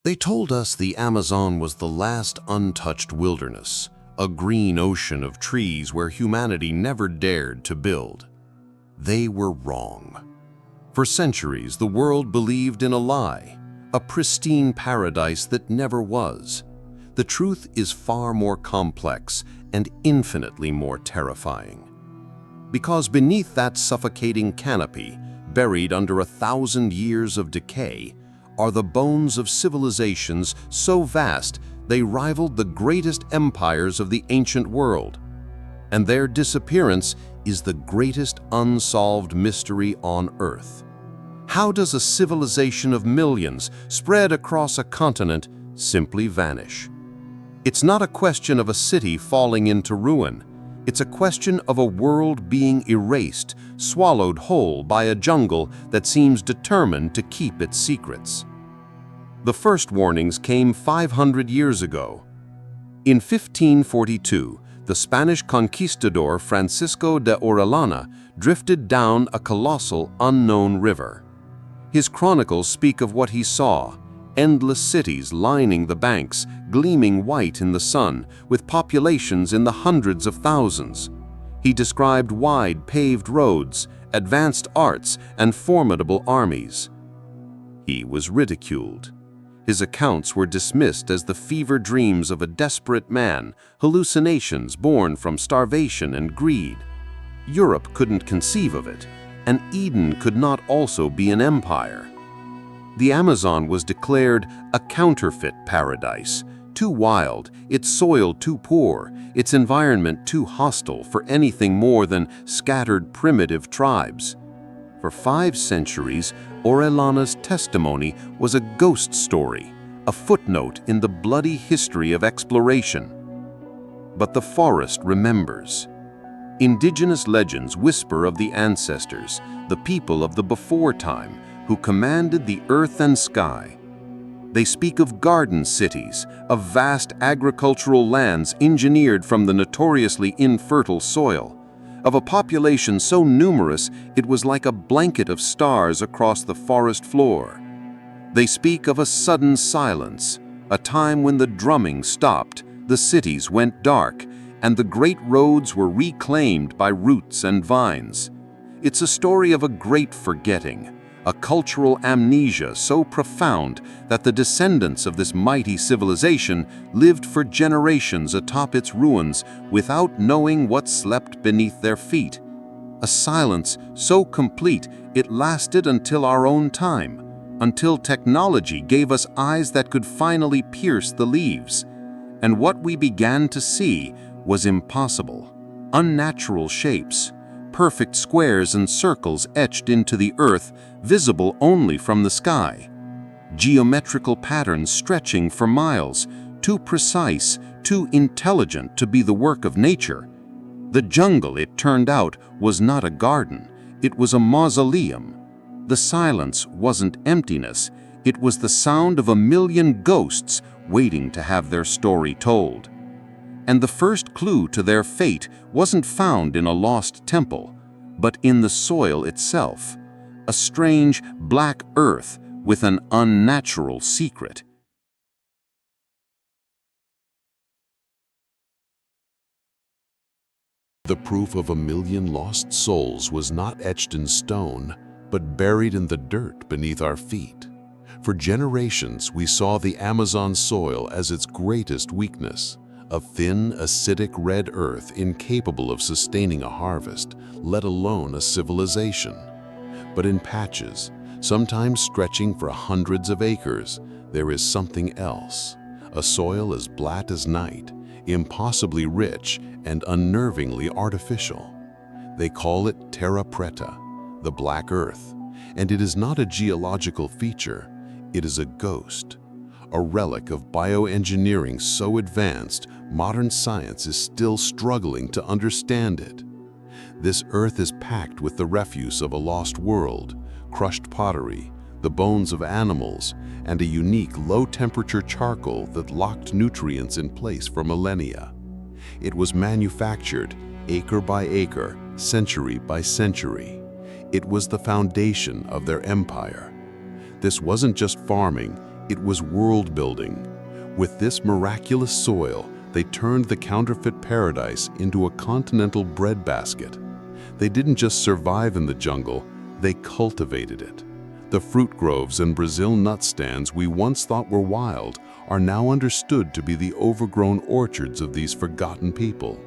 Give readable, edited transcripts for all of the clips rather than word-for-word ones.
They told us the Amazon was the last untouched wilderness, a green ocean of trees where humanity never dared to build. They were wrong. For centuries, the world believed in a lie, a pristine paradise that never was. The truth is far more complex and infinitely more terrifying. Because beneath that suffocating canopy, buried under 1,000 years of decay, are the bones of civilizations so vast they rivaled the greatest empires of the ancient world. And their disappearance is the greatest unsolved mystery on Earth. How does a civilization of millions spread across a continent simply vanish? It's not a question of a city falling into ruin. It's a question of a world being erased, swallowed whole by a jungle that seems determined to keep its secrets. The first warnings came 500 years ago. In 1542, the Spanish conquistador Francisco de Orellana drifted down a colossal, unknown river. His chronicles speak of what he saw: endless cities lining the banks, gleaming white in the sun, with populations in the hundreds of thousands. He described wide paved roads, advanced arts, and formidable armies. He was ridiculed. His accounts were dismissed as the fever dreams of a desperate man, hallucinations born from starvation and greed. Europe couldn't conceive of it, and Eden could not also be an empire. The Amazon was declared a counterfeit paradise, too wild, its soil too poor, its environment too hostile for anything more than scattered primitive tribes. For 5 centuries, Orellana's testimony was a ghost story, a footnote in the bloody history of exploration. But the forest remembers. Indigenous legends whisper of the ancestors, the people of the before time, who commanded the earth and sky. They speak of garden cities, of vast agricultural lands engineered from the notoriously infertile soil, of a population so numerous it was like a blanket of stars across the forest floor. They speak of a sudden silence, a time when the drumming stopped, the cities went dark, and the great roads were reclaimed by roots and vines. It's a story of a great forgetting, a cultural amnesia so profound that the descendants of this mighty civilization lived for generations atop its ruins without knowing what slept beneath their feet. A silence so complete it lasted until our own time, until technology gave us eyes that could finally pierce the leaves. And what we began to see was impossible. Unnatural shapes, perfect squares and circles etched into the earth, visible only from the sky. Geometrical patterns stretching for miles, too precise, too intelligent to be the work of nature. The jungle, it turned out, was not a garden. It was a mausoleum. The silence wasn't emptiness. It was the sound of 1,000,000 ghosts waiting to have their story told. And the first clue to their fate wasn't found in a lost temple, but in the soil itself, a strange black earth with an unnatural secret. The proof of 1,000,000 lost souls was not etched in stone, but buried in the dirt beneath our feet. For generations, we saw the Amazon soil as its greatest weakness. A thin, acidic red earth incapable of sustaining a harvest, let alone a civilization. But in patches, sometimes stretching for hundreds of acres, there is something else. A soil as black as night, impossibly rich and unnervingly artificial. They call it Terra Preta, the black earth, and it is not a geological feature, it is a ghost. A relic of bioengineering so advanced, modern science is still struggling to understand it. This earth is packed with the refuse of a lost world, crushed pottery, the bones of animals, and a unique low-temperature charcoal that locked nutrients in place for millennia. It was manufactured acre by acre, century by century. It was the foundation of their empire. This wasn't just farming, It was world building. With this miraculous soil, they turned the counterfeit paradise into a continental breadbasket. They didn't just survive in the jungle, they cultivated it. The fruit groves and Brazil nut stands we once thought were wild are now understood to be the overgrown orchards of these forgotten people.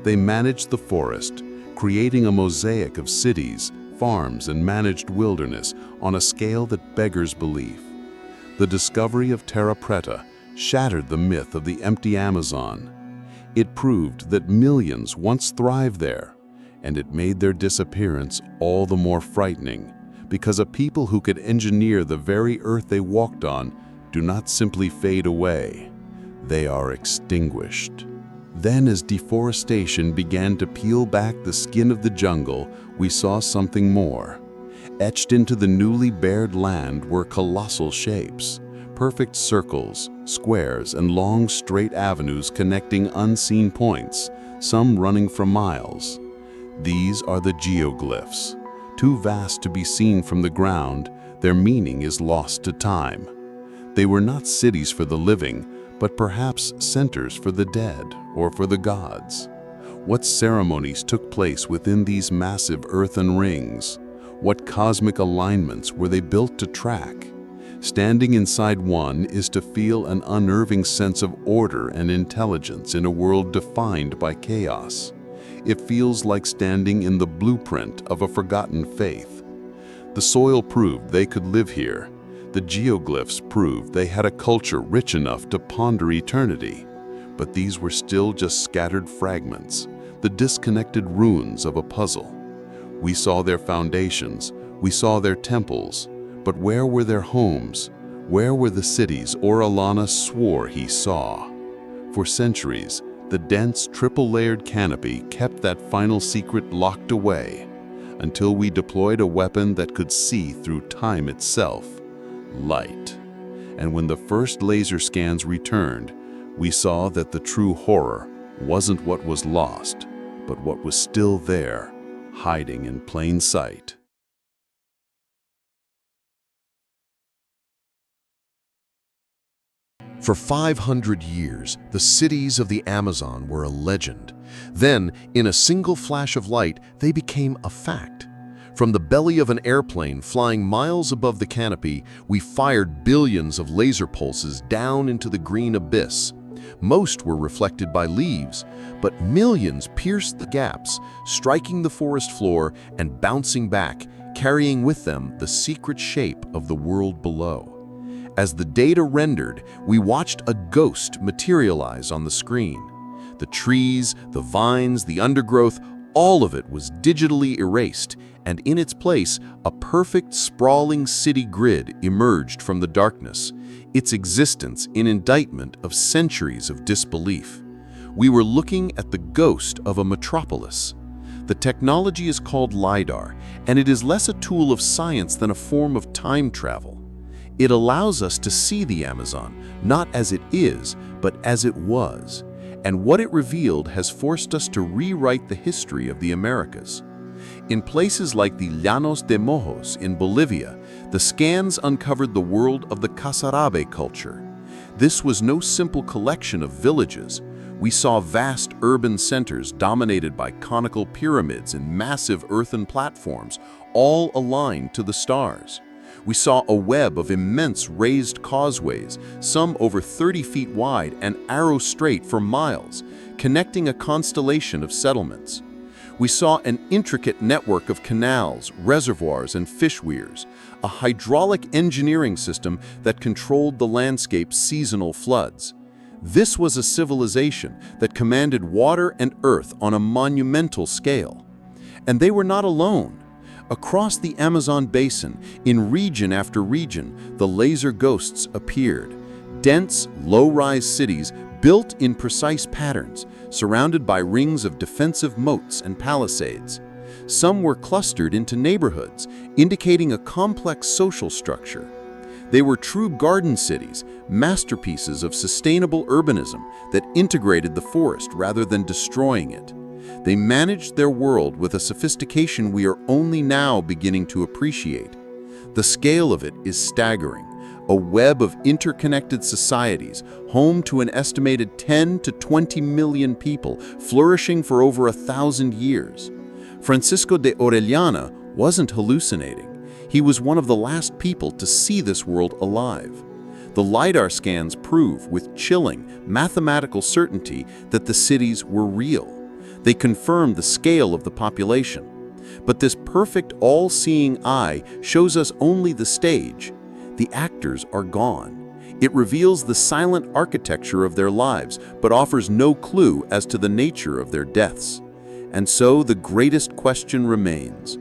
They managed the forest, creating a mosaic of cities, farms, and managed wilderness on a scale that beggars belief. The discovery of Terra Preta shattered the myth of the empty Amazon. It proved that millions once thrived there, and it made their disappearance all the more frightening, because a people who could engineer the very earth they walked on do not simply fade away. They are extinguished. Then, as deforestation began to peel back the skin of the jungle, we saw something more. Etched into the newly bared land were colossal shapes, perfect circles, squares, and long straight avenues connecting unseen points, some running for miles. These are the geoglyphs. Too vast to be seen from the ground, their meaning is lost to time. They were not cities for the living, but perhaps centers for the dead or for the gods. What ceremonies took place within these massive earthen rings? What cosmic alignments were they built to track? Standing inside one is to feel an unnerving sense of order and intelligence in a world defined by chaos. It feels like standing in the blueprint of a forgotten faith. The soil proved they could live here. The geoglyphs proved they had a culture rich enough to ponder eternity. But these were still just scattered fragments, the disconnected ruins of a puzzle. We saw their foundations, we saw their temples, but where were their homes? Where were the cities Orellana swore he saw? For centuries, the dense triple-layered canopy kept that final secret locked away, until we deployed a weapon that could see through time itself. Light. And when the first laser scans returned, we saw that the true horror wasn't what was lost, but what was still there, hiding in plain sight. For 500 years, the cities of the Amazon were a legend. Then, in a single flash of light, they became a fact. From the belly of an airplane flying miles above the canopy, we fired billions of laser pulses down into the green abyss. Most were reflected by leaves, but millions pierced the gaps, striking the forest floor and bouncing back, carrying with them the secret shape of the world below. As the data rendered, we watched a ghost materialize on the screen. The trees, the vines, the undergrowth, all of it was digitally erased, and in its place, a perfect sprawling city grid emerged from the darkness, its existence in indictment of centuries of disbelief. We were looking at the ghost of a metropolis. The technology is called LiDAR, and it is less a tool of science than a form of time travel. It allows us to see the Amazon, not as it is, but as it was. And what it revealed has forced us to rewrite the history of the Americas. In places like the Llanos de Mojos in Bolivia, the scans uncovered the world of the Casarabe culture. This was no simple collection of villages. We saw vast urban centers dominated by conical pyramids and massive earthen platforms, all aligned to the stars. We saw a web of immense raised causeways, some over 30 feet wide and arrow straight for miles, connecting a constellation of settlements. We saw an intricate network of canals, reservoirs, and fish weirs, a hydraulic engineering system that controlled the landscape's seasonal floods. This was a civilization that commanded water and earth on a monumental scale. And they were not alone. Across the Amazon basin, in region after region, the laser ghosts appeared. Dense, low-rise cities built in precise patterns, surrounded by rings of defensive moats and palisades. Some were clustered into neighborhoods, indicating a complex social structure. They were true garden cities, masterpieces of sustainable urbanism that integrated the forest rather than destroying it. They managed their world with a sophistication we are only now beginning to appreciate. The scale of it is staggering. a web of interconnected societies, home to an estimated 10 to 20 million people, flourishing for over 1,000 years. Francisco de Orellana wasn't hallucinating. He was one of the last people to see this world alive. The LiDAR scans prove with chilling, mathematical certainty that the cities were real. They confirmed the scale of the population. But this perfect all-seeing eye shows us only the stage. The actors are gone. It reveals the silent architecture of their lives, but offers no clue as to the nature of their deaths. And so the greatest question remains: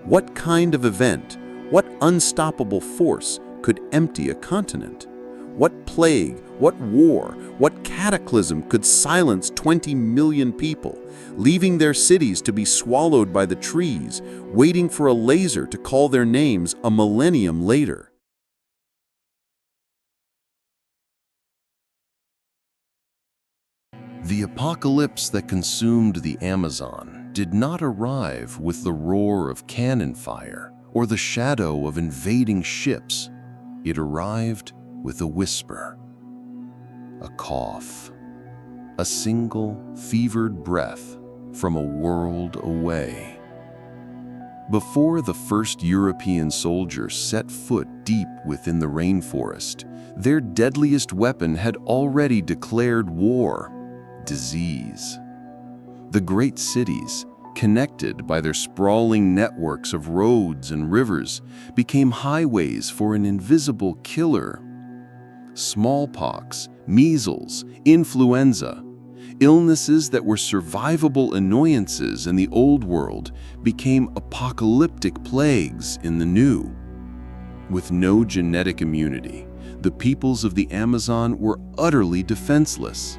what kind of event, what unstoppable force could empty a continent? What plague, what war, what cataclysm could silence 20 million people, leaving their cities to be swallowed by the trees, waiting for a laser to call their names a millennium later? The apocalypse that consumed the Amazon did not arrive with the roar of cannon fire or the shadow of invading ships. It arrived with a whisper, a cough, a single fevered breath from a world away. Before the first European soldiers set foot deep within the rainforest, their deadliest weapon had already declared war: disease. The great cities, connected by their sprawling networks of roads and rivers, became highways for an invisible killer. Smallpox, measles, influenza, illnesses that were survivable annoyances in the old world became apocalyptic plagues in the new. With no genetic immunity, the peoples of the Amazon were utterly defenseless.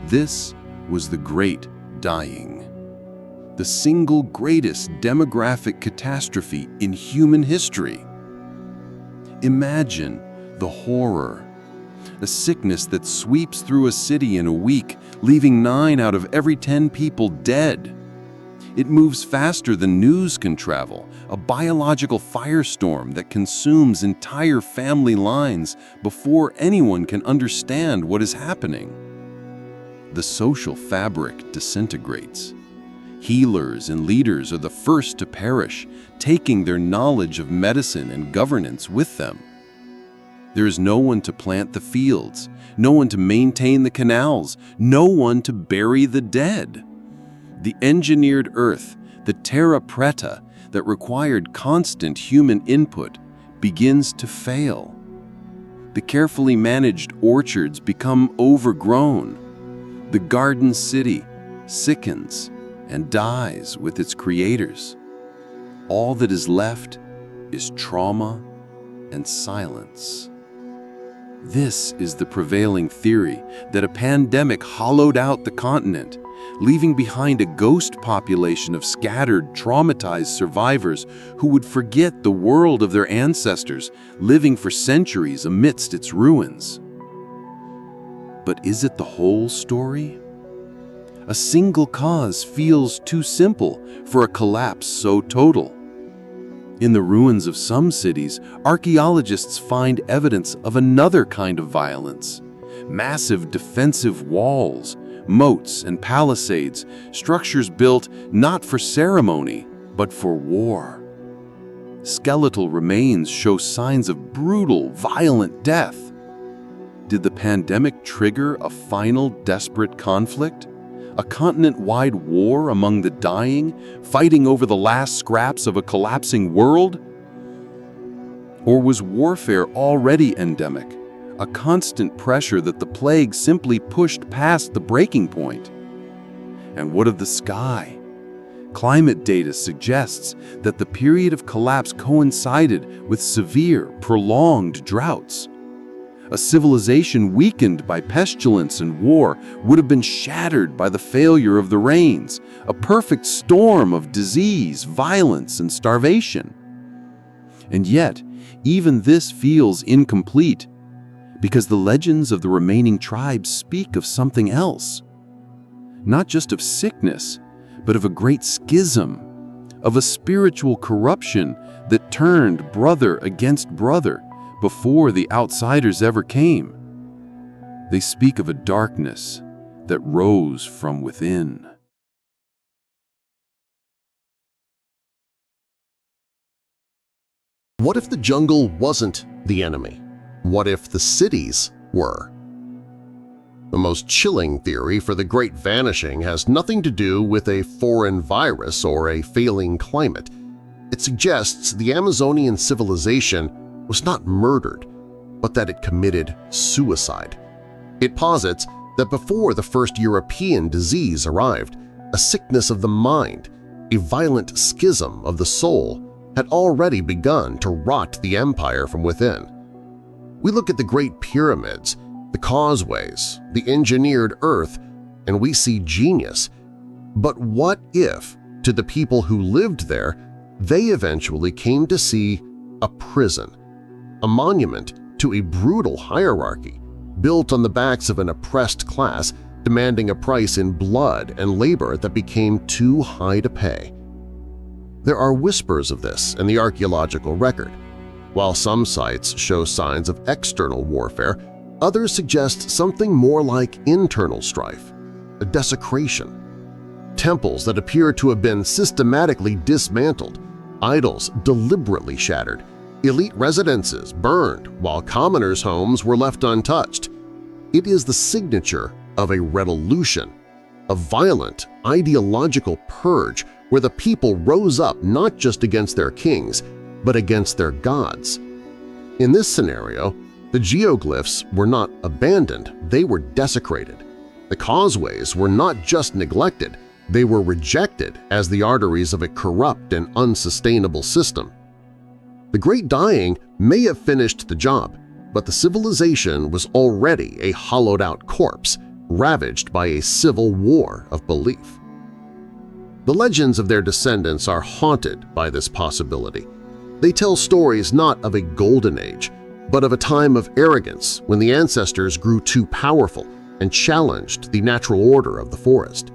This was the Great Dying, the single greatest demographic catastrophe in human history. Imagine the horror. A sickness that sweeps through a city in a week, leaving 9 out of every 10 people dead. It moves faster than news can travel, a biological firestorm that consumes entire family lines before anyone can understand what is happening. The social fabric disintegrates. Healers and leaders are the first to perish, taking their knowledge of medicine and governance with them. There is no one to plant the fields, no one to maintain the canals, no one to bury the dead. The engineered earth, the Terra Preta, that required constant human input, begins to fail. The carefully managed orchards become overgrown. The garden city sickens and dies with its creators. All that is left is trauma and silence. This is the prevailing theory, that a pandemic hollowed out the continent, leaving behind a ghost population of scattered, traumatized survivors who would forget the world of their ancestors, living for centuries amidst its ruins. But is it the whole story? A single cause feels too simple for a collapse so total. In the ruins of some cities, archaeologists find evidence of another kind of violence. Massive defensive walls, moats and palisades, structures built not for ceremony, but for war. Skeletal remains show signs of brutal, violent death. Did the pandemic trigger a final desperate conflict? A continent-wide war among the dying, fighting over the last scraps of a collapsing world? Or was warfare already endemic, a constant pressure that the plague simply pushed past the breaking point? And what of the sky? Climate data suggests that the period of collapse coincided with severe, prolonged droughts. A civilization weakened by pestilence and war would have been shattered by the failure of the rains, a perfect storm of disease, violence, and starvation. And yet, even this feels incomplete, because the legends of the remaining tribes speak of something else. Not just of sickness, but of a great schism, of a spiritual corruption that turned brother against brother, before the outsiders ever came. They speak of a darkness that rose from within. What if the jungle wasn't the enemy? What if the cities were? The most chilling theory for the Great Vanishing has nothing to do with a foreign virus or a failing climate. It suggests the Amazonian civilization was not murdered, but that it committed suicide. It posits that before the first European disease arrived, a sickness of the mind, a violent schism of the soul, had already begun to rot the empire from within. We look at the Great Pyramids, the causeways, the engineered earth, and we see genius. But what if, to the people who lived there, they eventually came to see a prison, a monument to a brutal hierarchy built on the backs of an oppressed class demanding a price in blood and labor that became too high to pay? There are whispers of this in the archaeological record. While some sites show signs of external warfare, others suggest something more like internal strife, a desecration. Temples that appear to have been systematically dismantled, idols deliberately shattered, elite residences burned while commoners' homes were left untouched. It is the signature of a revolution, a violent, ideological purge where the people rose up not just against their kings, but against their gods. In this scenario, the geoglyphs were not abandoned, they were desecrated. The causeways were not just neglected, they were rejected as the arteries of a corrupt and unsustainable system. The Great Dying may have finished the job, but the civilization was already a hollowed-out corpse, ravaged by a civil war of belief. The legends of their descendants are haunted by this possibility. They tell stories not of a golden age, but of a time of arrogance when the ancestors grew too powerful and challenged the natural order of the forest.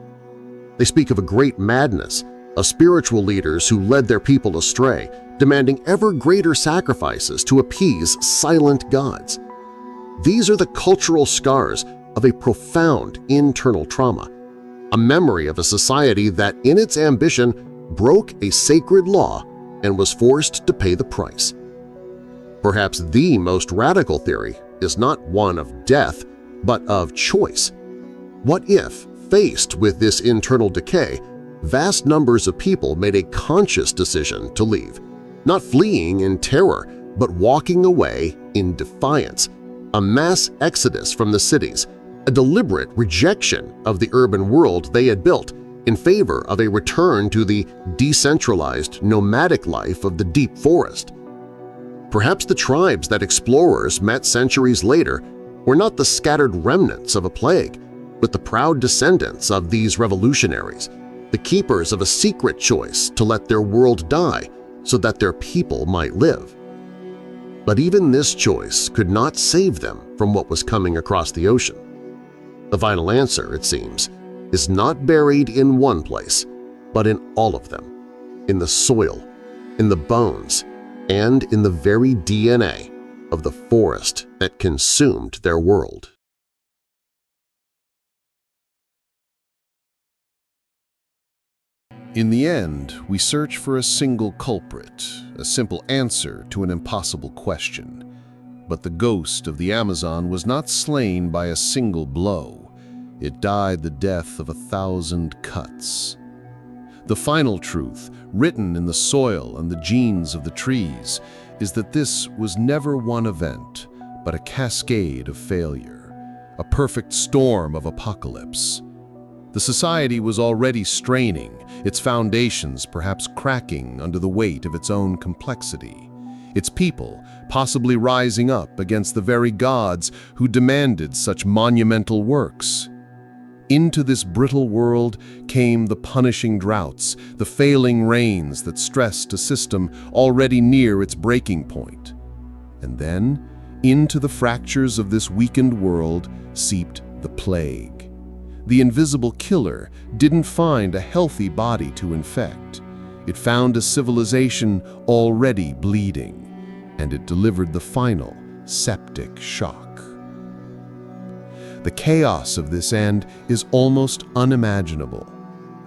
They speak of a great madness, of spiritual leaders who led their people astray, demanding ever greater sacrifices to appease silent gods. These are the cultural scars of a profound internal trauma, a memory of a society that in its ambition broke a sacred law and was forced to pay the price. Perhaps the most radical theory is not one of death, but of choice. What if, faced with this internal decay, vast numbers of people made a conscious decision to leave, not fleeing in terror, but walking away in defiance, a mass exodus from the cities, a deliberate rejection of the urban world they had built in favor of a return to the decentralized, nomadic life of the deep forest? Perhaps the tribes that explorers met centuries later were not the scattered remnants of a plague, but the proud descendants of these revolutionaries, the keepers of a secret choice to let their world die so that their people might live. But even this choice could not save them from what was coming across the ocean. The final answer, it seems, is not buried in one place, but in all of them, in the soil, in the bones, and in the very DNA of the forest that consumed their world. In the end, we search for a single culprit, a simple answer to an impossible question. But the ghost of the Amazon was not slain by a single blow. It died the death of 1,000 cuts. The final truth, written in the soil and the genes of the trees, is that this was never one event, but a cascade of failure, a perfect storm of apocalypse. The society was already straining, its foundations perhaps cracking under the weight of its own complexity, its people possibly rising up against the very gods who demanded such monumental works. Into this brittle world came the punishing droughts, the failing rains that stressed a system already near its breaking point. And then, into the fractures of this weakened world seeped the plague. The invisible killer didn't find a healthy body to infect. It found a civilization already bleeding, and it delivered the final, septic shock. The chaos of this end is almost unimaginable.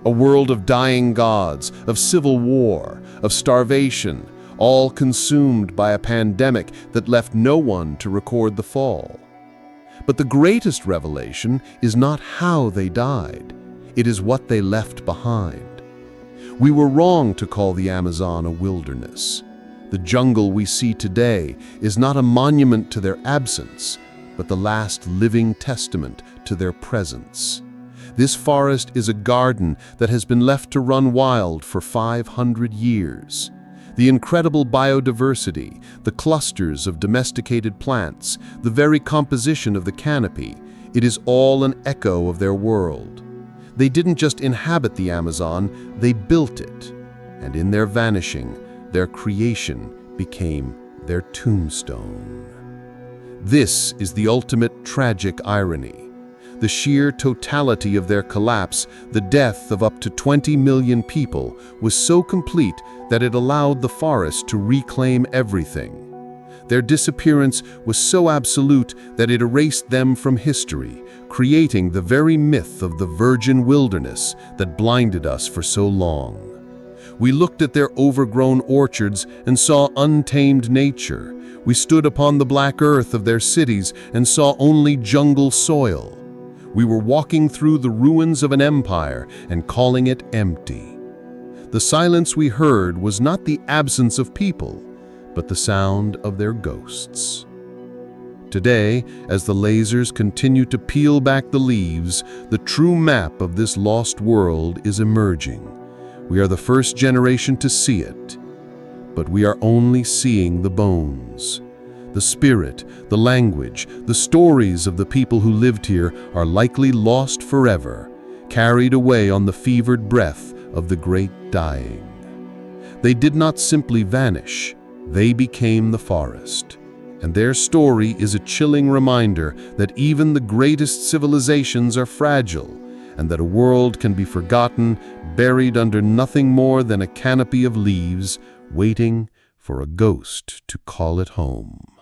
A world of dying gods, of civil war, of starvation, all consumed by a pandemic that left no one to record the fall. But the greatest revelation is not how they died. It is what they left behind. We were wrong to call the Amazon a wilderness. The jungle we see today is not a monument to their absence, but the last living testament to their presence. This forest is a garden that has been left to run wild for 500 years. The incredible biodiversity, the clusters of domesticated plants, the very composition of the canopy, it is all an echo of their world. They didn't just inhabit the Amazon, they built it. And in their vanishing, their creation became their tombstone. This is the ultimate tragic irony. The sheer totality of their collapse, the death of up to 20 million people, was so complete that it allowed the forest to reclaim everything. Their disappearance was so absolute that it erased them from history, creating the very myth of the virgin wilderness that blinded us for so long. We looked at their overgrown orchards and saw untamed nature. We stood upon the black earth of their cities and saw only jungle soil. We were walking through the ruins of an empire and calling it empty. The silence we heard was not the absence of people, but the sound of their ghosts. Today, as the lasers continue to peel back the leaves, the true map of this lost world is emerging. We are the first generation to see it, but we are only seeing the bones. The spirit, the language, the stories of the people who lived here are likely lost forever, carried away on the fevered breath of the great dying. They did not simply vanish, they became the forest. And their story is a chilling reminder that even the greatest civilizations are fragile, and that a world can be forgotten, buried under nothing more than a canopy of leaves, waiting for a ghost to call it home.